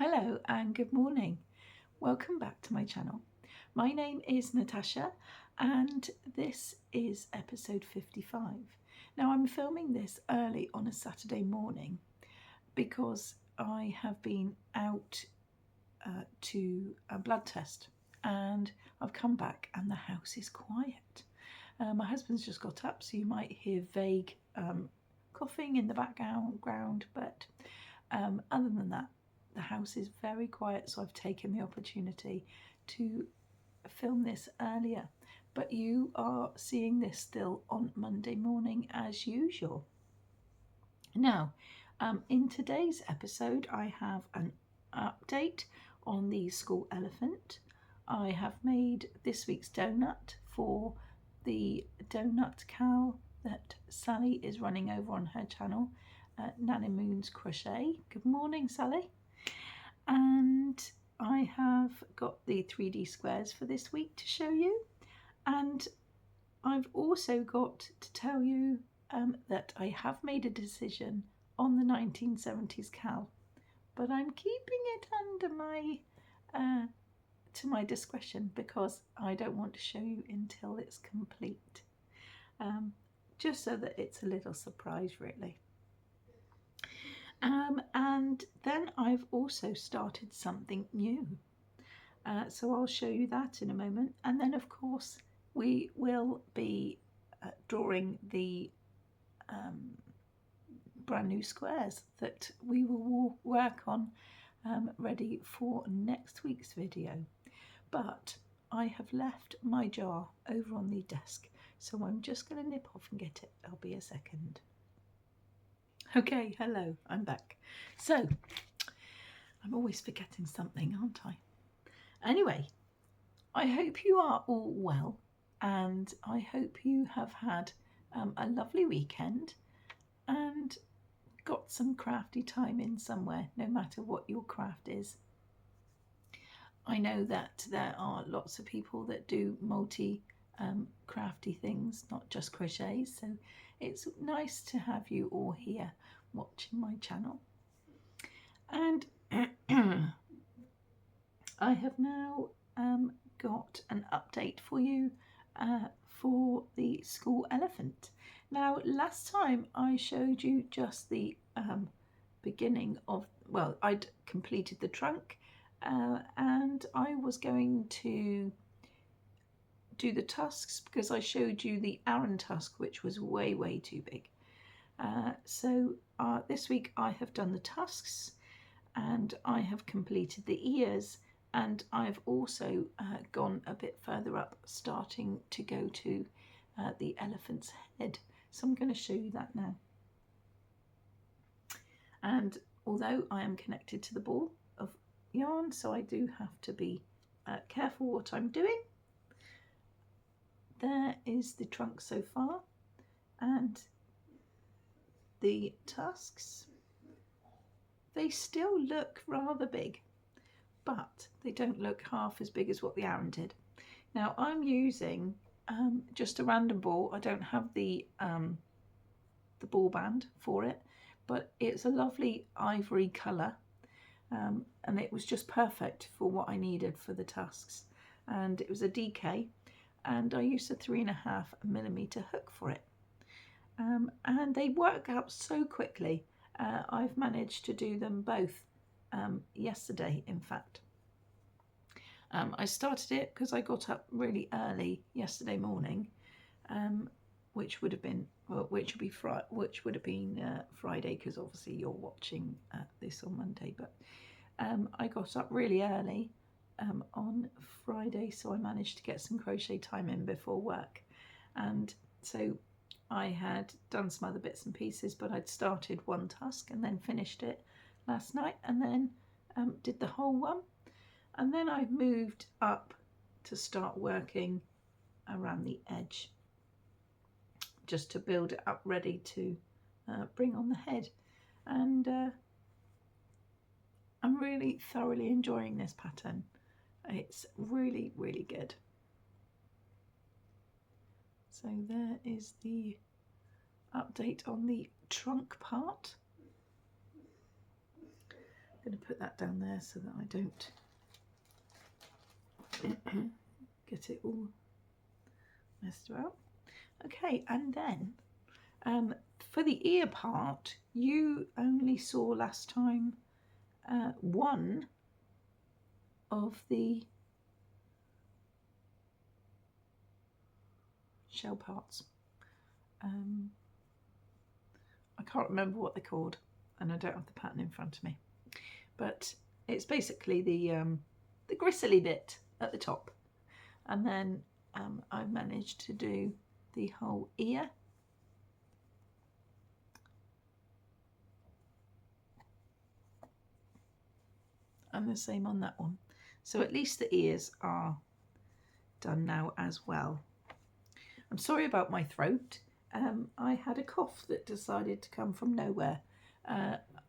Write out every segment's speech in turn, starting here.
Hello and good morning. Welcome back to my channel. My name is Natasha and this is episode 55. Now I'm filming this early on a Saturday morning because I have been out to a blood test and I've come back and the house is quiet. My husband's just got up, so you might hear vague coughing in the background, but other than that, the house is very quiet, so I've taken the opportunity to film this earlier. But you are seeing this still on Monday morning as usual. Now, in today's episode, I have an update on the school elephant. I have made this week's donut for the donut cow that Sally is running over on her channel, Nanny Moon's Crochet. Good morning, Sally. And I have got the 3D squares for this week to show you, and I've also got to tell you that I have made a decision on the 1970s cow, but I'm keeping it under my to my discretion because I don't want to show you until it's complete, just so that it's a little surprise really. And then I've also started something new, so I'll show you that in a moment. And then of course we will be drawing the brand new squares that we will work on ready for next week's video. But I have left my jar over on the desk, so I'm just going to nip off and get it. I'll be a second. Okay, hello, I'm back. So, I'm always forgetting something, aren't I? Anyway, I hope you are all well, and I hope you have had a lovely weekend and got some crafty time in somewhere, no matter what your craft is. I know that there are lots of people that do crafty things, not just crochets, so it's nice to have you all here watching my channel. And I have now got an update for you for the school elephant. Now, last time I showed you just the beginning of, well, I'd completed the trunk and I was going to do the tusks because I showed you the Aran tusk, which was way too big. So this week I have done the tusks and I have completed the ears, and I've also gone a bit further up, starting to go to the elephant's head. So I'm going to show you that now. And although I am connected to the ball of yarn, so I do have to be careful what I'm doing. There is the trunk so far, and the tusks. They still look rather big, but they don't look half as big as what the Aran did. Now I'm using just a random ball. I don't have the ball band for it, but it's a lovely ivory colour, and it was just perfect for what I needed for the tusks. And it was a DK, and I used a 3.5mm hook for it. And they work out so quickly. I've managed to do them both yesterday, in fact. I started it because I got up really early yesterday morning, which would have been Friday, because obviously you're watching this on Monday. But I got up really early on Friday, so I managed to get some crochet time in before work, and so I had done some other bits and pieces, but I'd started one tusk and then finished it last night, and then did the whole one, and then I moved up to start working around the edge just to build it up ready to bring on the head. And I'm really thoroughly enjoying this pattern. It's really good. So there is the update on the trunk part. going to put that down there so that I don't get it all messed about. Okay, and then for the ear part, you only saw last time one of the shell parts. I can't remember what they're called, and I don't have the pattern in front of me, but it's basically the gristly bit at the top, and then I've managed to do the whole ear. And the same on that one. So at least the ears are done now as well. I'm sorry about my throat. I had a cough that decided to come from nowhere,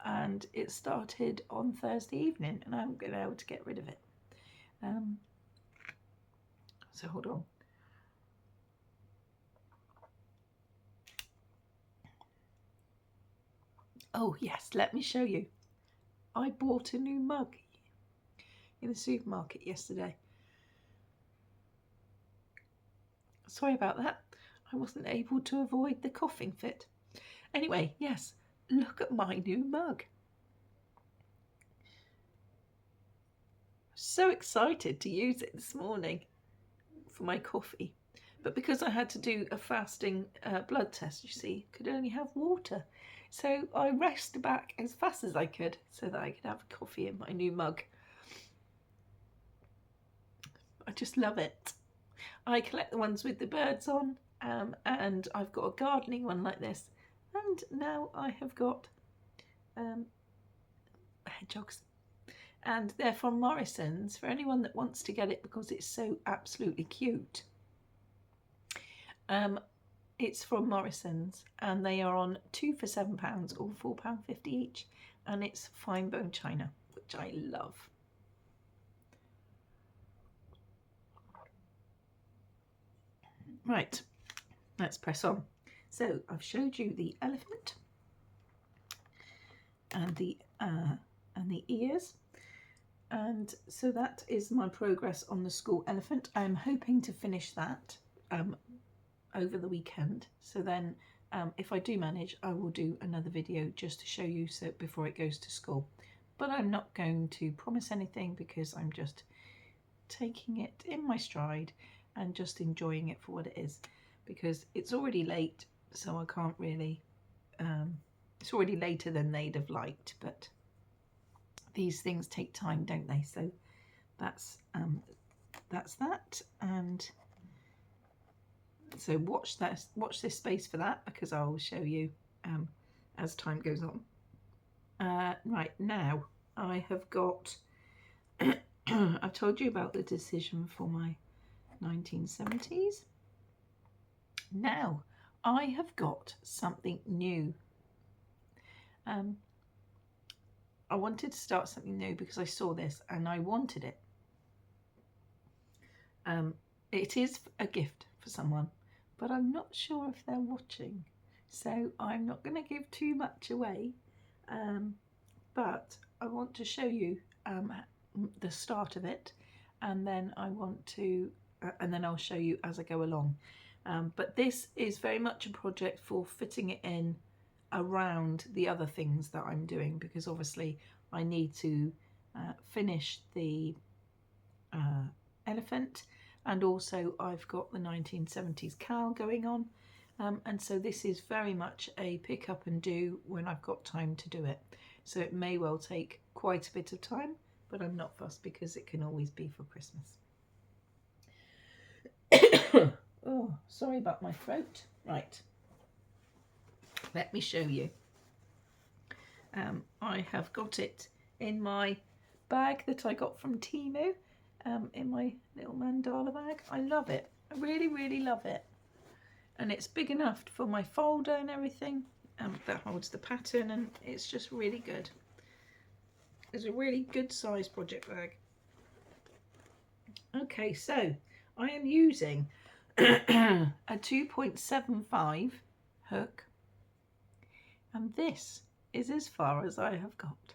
and it started on Thursday evening, and I haven't been able to get rid of it. So hold on. Oh yes, let me show you. I bought a new mug in the supermarket yesterday. Sorry about that. I wasn't able to avoid the coughing fit. Anyway, yes, look at my new mug. So excited to use it this morning for my coffee. But because I had to do a fasting blood test, you see, could only have water. So I raced back as fast as I could so that I could have a coffee in my new mug. I just love it. I collect the ones with the birds on, and I've got a gardening one like this. And now I have got hedgehogs. And they're from Morrison's, for anyone that wants to get it because it's so absolutely cute. It's from Morrison's, and they are on 2 for £7 or £4.50 each, and it's fine bone china, which I love. Right, let's press on. So I've showed you the elephant and the ears, and so that is my progress on the school elephant. I'm hoping to finish that over the weekend, so then if I do manage, I will do another video just to show you so before it goes to school. But I'm not going to promise anything because I'm just taking it in my stride and just enjoying it for what it is, because it's already late, so I can't really it's already later than they'd have liked, but these things take time, don't they? So that's that. And so watch this space for that, because I will show you as time goes on. Right, now I have got I've told you about the decision for my 1970s. Now I have got something new. I wanted to start something new because I saw this and I wanted it. It is a gift for someone, but I'm not sure if they're watching, so I'm not going to give too much away, but I want to show you the start of it, and then and then I'll show you as I go along. But this is very much a project for fitting it in around the other things that I'm doing, because obviously I need to finish the elephant, and also I've got the 1970s cow going on, and so this is very much a pick up and do when I've got time to do it. So it may well take quite a bit of time, but I'm not fussed because it can always be for Christmas. Oh, sorry about my throat. Right, let me show you. I have got it in my bag that I got from Temu, in my little mandala bag. I love it. I really, really love it. And it's big enough for my folder and everything, that holds the pattern, and it's just really good. It's a really good size project bag. Okay, so I am using a 2.75 hook, and this is as far as I have got.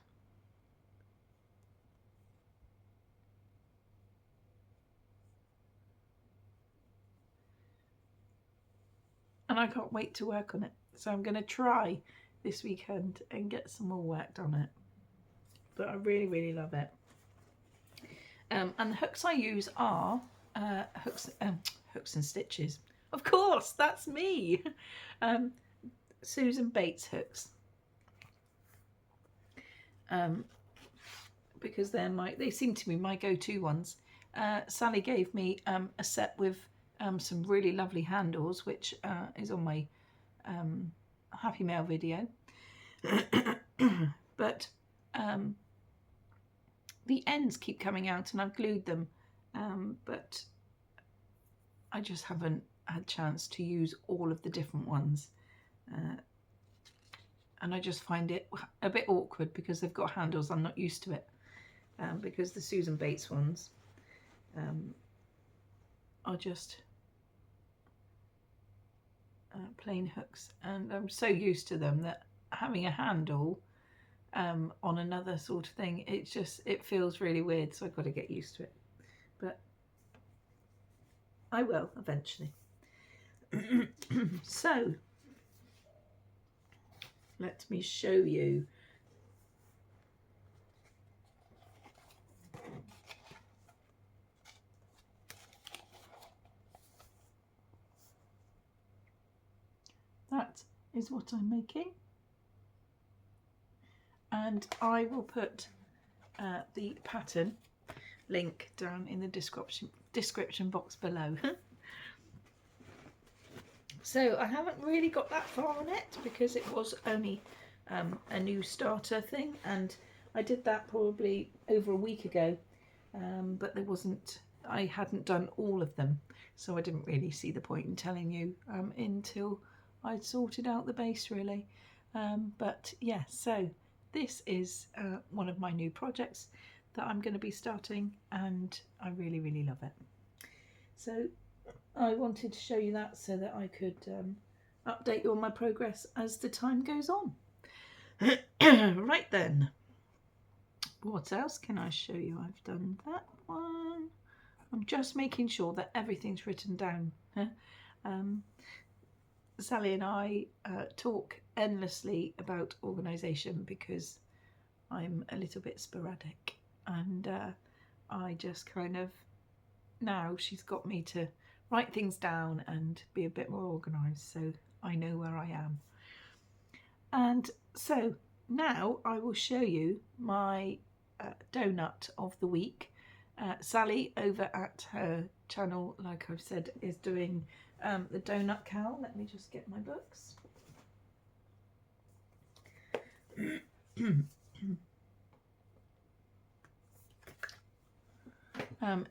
and I can't wait to work on it. So I'm going to try this weekend and get some more work on it. But I really, really love it. And the hooks I use are hooks and stitches. Of course, that's me. Susan Bates hooks. Because they seem to be my go-to ones. Sally gave me a set with some really lovely handles, which is on my Happy Mail video. But the ends keep coming out and I've glued them, but I just haven't had a chance to use all of the different ones. And I just find it a bit awkward because they've got handles. I'm not used to it, because the Susan Bates ones are just plain hooks, and I'm so used to them that having a handle on another sort of thing, it feels really weird, so I've got to get used to it. But I will eventually. So let me show you. That is what I'm making. And I will put the pattern link down in the description box below. So I haven't really got that far on it because it was only a new starter thing, and I did that probably over a week ago, but I hadn't done all of them, so I didn't really see the point in telling you until I'd sorted out the base, really. But yeah, so this is one of my new projects that I'm going to be starting, and I really, really love it. So I wanted to show you that so that I could update you on my progress as the time goes on. Right then, what else can I show you? I've done that one. I'm just making sure that everything's written down. Sally and I talk endlessly about organisation because I'm a little bit sporadic, and I just kind of, now she's got me to write things down and be a bit more organised so I know where I am. And so now I will show you my donut of the week. Sally over at her channel, like I've said, is doing the Donut Cow. Let me just get my books.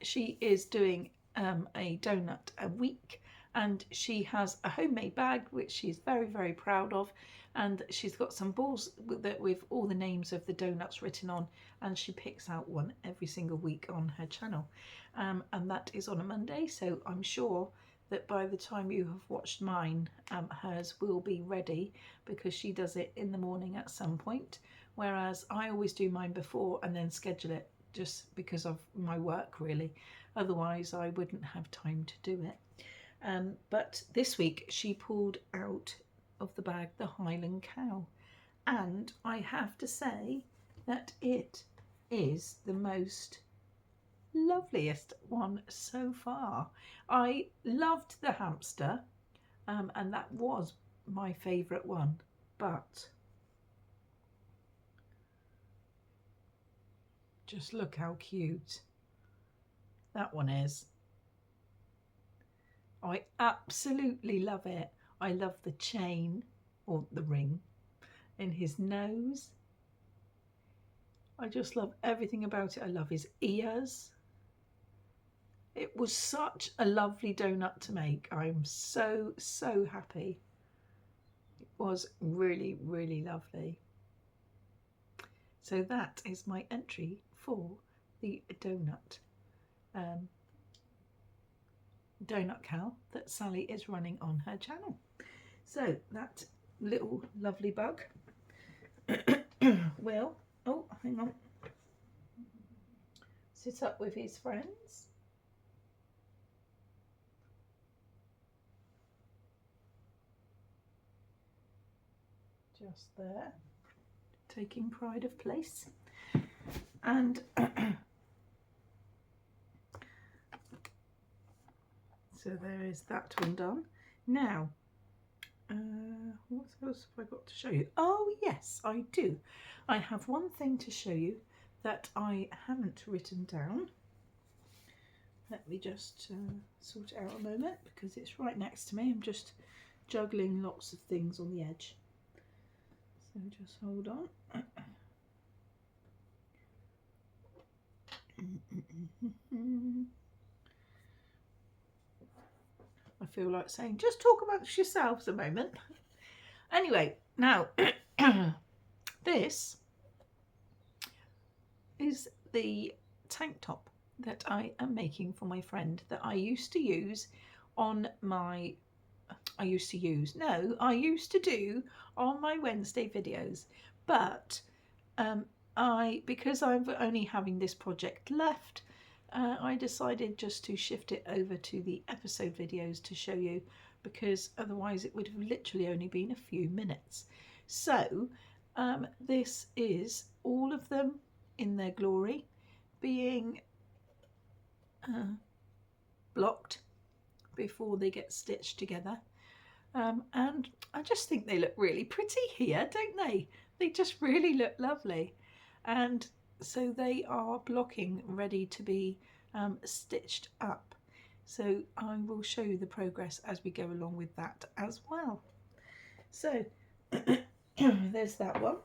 She is doing a donut a week, and she has a homemade bag which she's very, very proud of, and she's got some balls with all the names of the donuts written on, and she picks out one every single week on her channel, and that is on a Monday, so I'm sure that by the time you have watched mine, hers will be ready, because she does it in the morning at some point, whereas I always do mine before and then schedule it, just because of my work, really. Otherwise I wouldn't have time to do it. But this week she pulled out of the bag the Highland Cow, and I have to say that it is the most loveliest one so far. I loved the hamster, and that was my favourite one, but just look how cute that one is. I absolutely love it. I love the chain, or the ring, in his nose. I just love everything about it. I love his ears. It was such a lovely donut to make. I'm so, so happy. It was really, really lovely. So that is my entry for the donut Cow that Sally is running on her channel. So that little lovely bug will, oh, hang on, sit up with his friends. just there, taking pride of place. And so there is that one done. Now, what else have I got to show you? Oh yes, I do. I have one thing to show you that I haven't written down. Let me just sort it out a moment because it's right next to me. I'm just juggling lots of things on the edge. So just hold on. I feel like saying, just talk amongst yourselves a moment. Anyway, now this is the tank top that I am making for my friend that I used to use on my, I used to do on my Wednesday videos. But because I'm only having this project left, I decided just to shift it over to the episode videos to show you, because otherwise it would have literally only been a few minutes. So this is all of them in their glory being blocked before they get stitched together. And I just think they look really pretty here, don't they? They just really look lovely. And so they are blocking, ready to be stitched up. So I will show you the progress as we go along with that as well. So there's that one.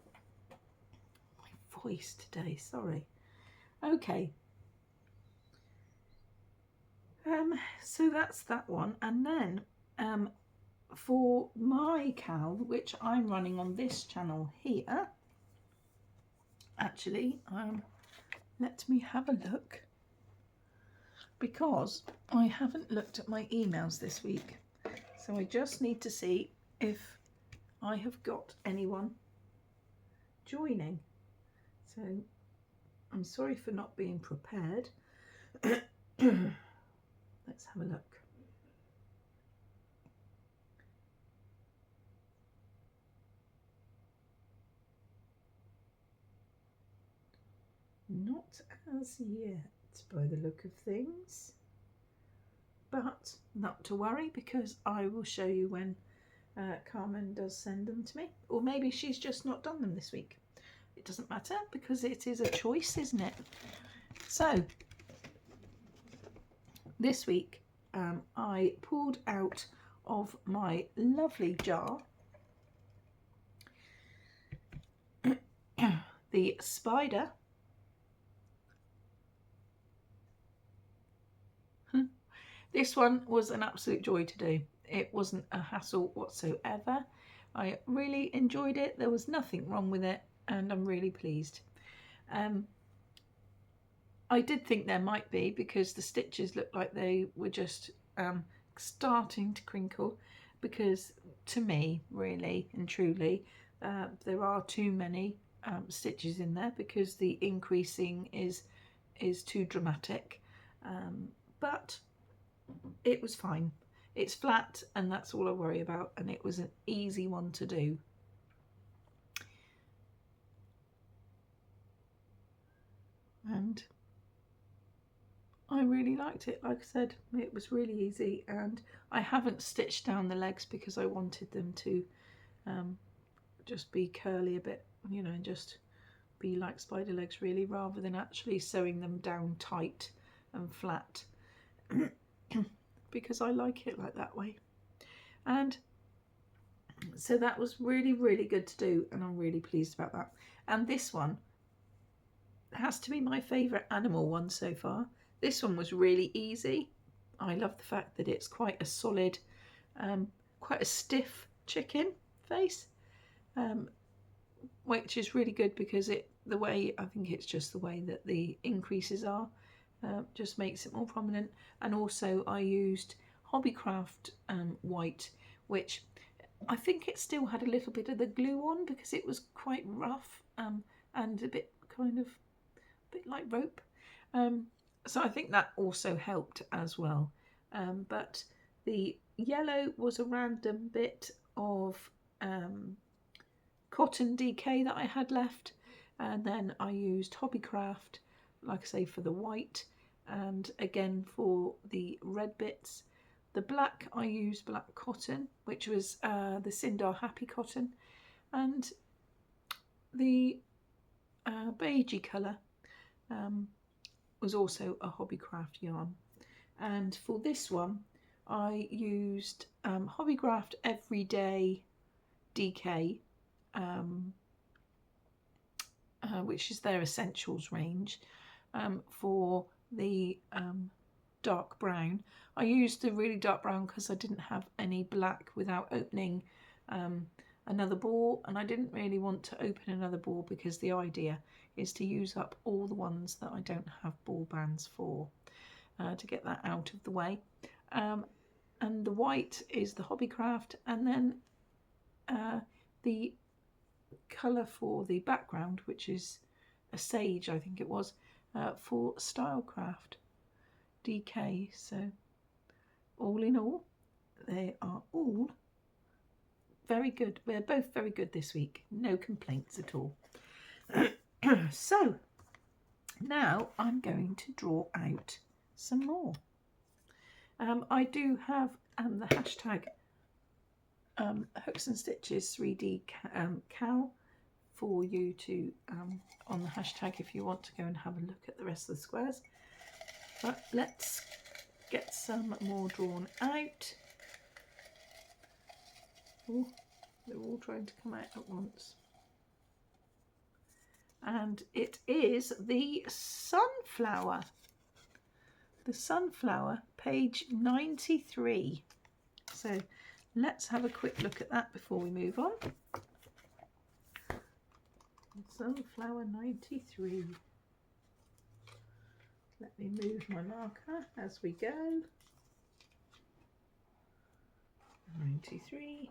My voice today, sorry. Okay. So that's that one. And then for my cow, which I'm running on this channel here, actually, let me have a look, because I haven't looked at my emails this week. So I just need to see if I have got anyone joining. So I'm sorry for not being prepared. Let's have a look. Not as yet, by the look of things, but not to worry, because I will show you when Carmen does send them to me, or maybe she's just not done them this week. It doesn't matter, because it is a choice, isn't it? So this week I pulled out of my lovely jar the spider. This one was an absolute joy to do. It wasn't a hassle whatsoever. I really enjoyed it. There was nothing wrong with it, and I'm really pleased. I did think there might be, because the stitches looked like they were just starting to crinkle, because to me, really and truly, there are too many stitches in there, because the increasing is too dramatic. But it was fine. It's flat, and that's all I worry about, and it was an easy one to do. And I really liked it. Like I said, it was really easy, and I haven't stitched down the legs because I wanted them to just be curly a bit, you know, and just be like spider legs really, rather than actually sewing them down tight and flat. Because I like it like that way. And so that was really, really good to do, and I'm really pleased about that. And this one has to be my favourite animal one so far. This one was really easy. I love the fact that it's quite a solid, quite a stiff chicken face, which is really good, because I think it's just the way that the increases are, just makes it more prominent. And also I used Hobbycraft white, which I think it still had a little bit of the glue on, because it was quite rough and a bit like rope. So I think that also helped as well. But the yellow was a random bit of cotton DK that I had left, and then I used Hobbycraft, like I say, for the white, and again for the red bits. The black, I used black cotton, which was the Sindar Happy cotton, and the beigey colour was also a Hobbycraft yarn. And for this one I used Hobbycraft Everyday DK, which is their essentials range. For the dark brown, I used the really dark brown because I didn't have any black without opening another ball, and I didn't really want to open another ball because the idea is to use up all the ones that I don't have ball bands for, to get that out of the way. And the white is the Hobbycraft, and then the colour for the background, which is a sage, I think it was, for Stylecraft DK. So all in all, they are all very good. We're both very good this week. No complaints at all. So now I'm going to draw out some more. I do have the hashtag Hooks and Stitches 3D Cow for you to on the hashtag if you want to go and have a look at the rest of the squares. But let's get some more drawn out. Oh, they're all trying to come out at once. And it is the sunflower. The sunflower, page 93. So let's have a quick look at that before we move on. Sunflower 93. Let me move my marker as we go. 93.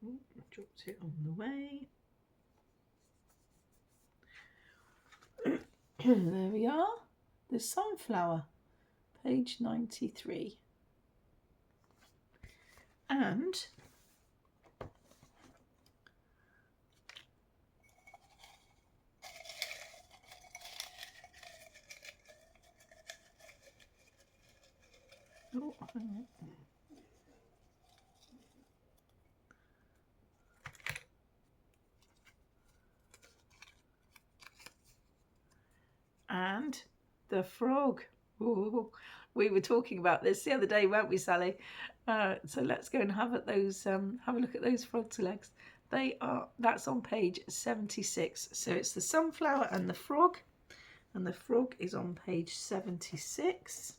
Oh, I dropped it on the way. There we are. The sunflower, page 93. And oh, hang on. And the frog. Ooh, we were talking about this the other day, weren't we, Sally? So let's go and have a look at those frog's legs. That's on page 76. So it's the sunflower and the frog is on page 76.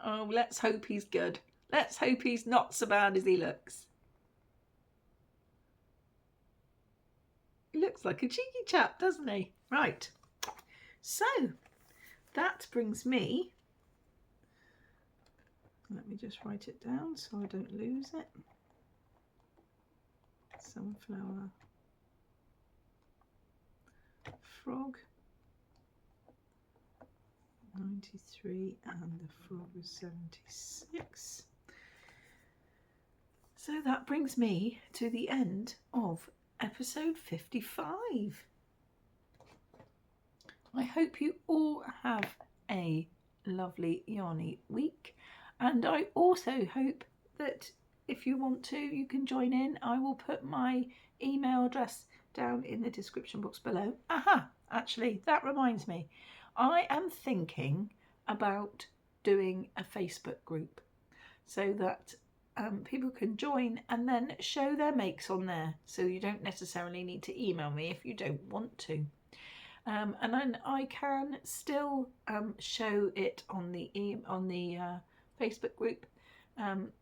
Oh, let's hope he's good. Let's hope he's not so bad as he looks. He looks like a cheeky chap, doesn't he? Right. So that brings me, let me just write it down so I don't lose it. Sunflower, frog, 93, and the frog was 76. So that brings me to the end of episode 55. I hope you all have a lovely yarny week, and I also hope that if you want to, you can join in. I will put my email address down in the description box below. Aha, actually, that reminds me. I am thinking about doing a Facebook group so that people can join and then show their makes on there. So you don't necessarily need to email me if you don't want to. And then I can still show it on the Facebook group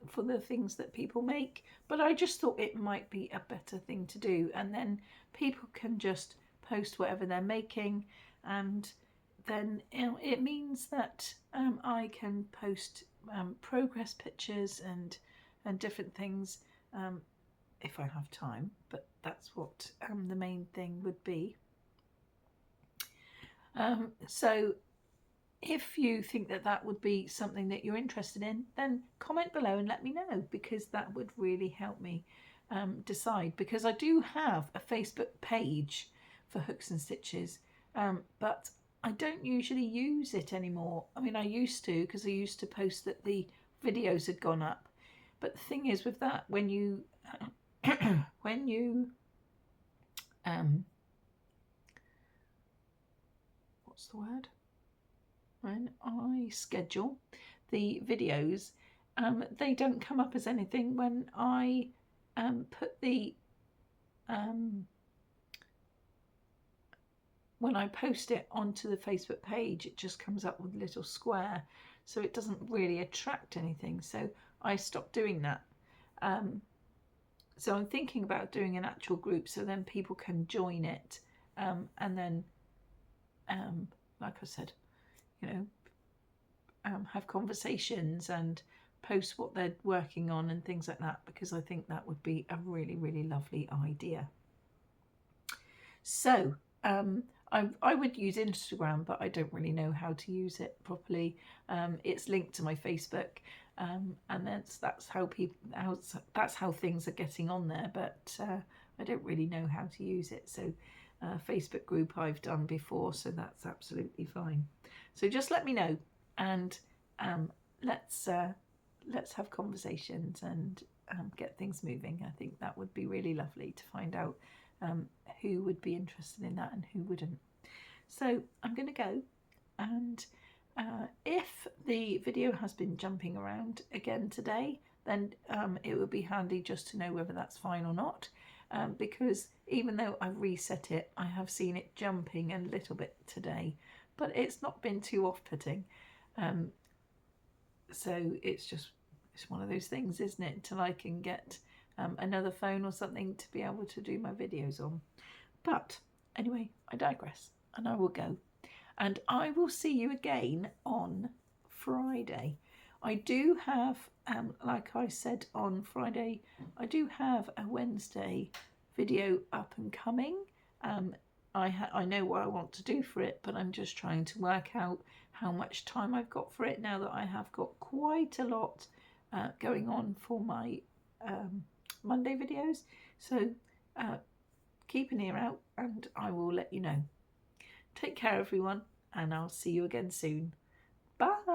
for the things that people make, but I just thought it might be a better thing to do, and then people can just post whatever they're making, and then it means that I can post progress pictures and different things if I have time, but that's what the main thing would be. So if you think that that would be something that you're interested in, then comment below and let me know, because that would really help me decide, because I do have a Facebook page for Hooks and Stitches, but I don't usually use it anymore. I mean, I used to, because I used to post that the videos had gone up, but the thing is with that, when you what's the word? When I schedule the videos, they don't come up as anything when I put the when I post it onto the Facebook page. It just comes up with a little square, so it doesn't really attract anything. So I stopped doing that. So I'm thinking about doing an actual group, so then people can join it, and then like I said, have conversations and post what they're working on and things like that, because I think that would be a really, really lovely idea. So I would use Instagram, but I don't really know how to use it properly. It's linked to my Facebook, and that's how things are getting on there, but I don't really know how to use it. So Facebook group I've done before, so that's absolutely fine. So just let me know, and let's have conversations and get things moving. I think that would be really lovely to find out who would be interested in that and who wouldn't. So I'm going to go, and if the video has been jumping around again today, then it would be handy just to know whether that's fine or not, because even though I've reset it, I have seen it jumping a little bit today, but it's not been too off-putting. So it's one of those things, isn't it, until I can get another phone or something to be able to do my videos on. But anyway, I digress, and I will go, and I will see you again on Friday. I do have, like I said on Friday, I do have a Wednesday video up and coming. I know what I want to do for it, but I'm just trying to work out how much time I've got for it, now that I have got quite a lot going on for my Monday videos. So keep an ear out, and I will let you know. Take care, everyone, and I'll see you again soon. Bye.